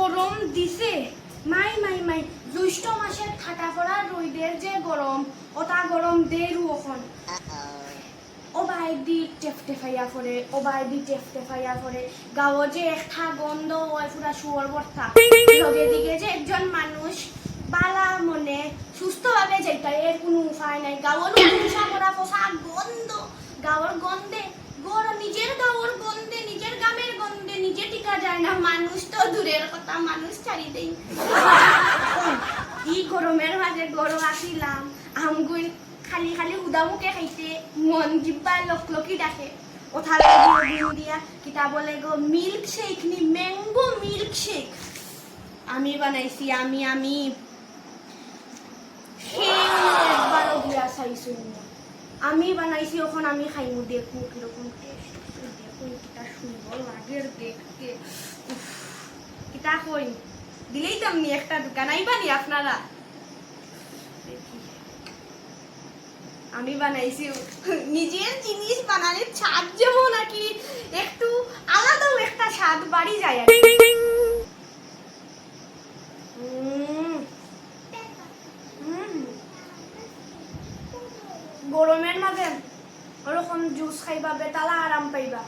গরম দিছে মাই মাই মাই জ্যৈষ্ঠ মাসের ঠাটা পড়া রইদের যে গরম ওটা গরম দেরু এখন ও বাইদি টেফটেফাইয়া করে ও বাইদি টেফটেফাইয়া করে গাঁও যে একটা গন্ধ হয় পুরা শুয়োর বর্তা লগে দিকে যে একজন মানুষ বালা মনে সুস্থভাবে যেটা এর কোনো উপায় নাই গাঁওর হিংসা করা পোষা গন্ধ গাঁওর গন্ধে গড় নিজের গাঁওর গন্ধে নিজের গ্রামের গন্ধে নিজে টিকা যায় না মানুষ তো দূরের কথা মানুষ ছাড়ি দেই এই গরমের মাঝে গরম আসিলাম আমগুই খালি খালি উদা মুখে খাইতে মন জিব্বা লকলকি ডাকে ওঠা লাগিয়ে দিয়া কিতা বলে গো মিল্ক শেক নি ম্যাঙ্গো মিল্ক শেক আমি বানাইছি আমি একবারও দিয়া চাইছো আমি বানাইছি ওখান আমি খাইমু দেখু কিরকম টেস্ট দেখুন কিতা সুন্দর লাগে দেখতে কিতা কই দিলেই তো আমি একটা দোকান আইবানি আপনারা আমি বানাইছি নিজের জিনিস বানানোর স্বাদ যেমন নাকি একটু আলাদাও একটা স্বাদ বাড়ি যায় আর গরমের মাঝে ওরকম জুস খাইবা বেতালা আরাম পাইবা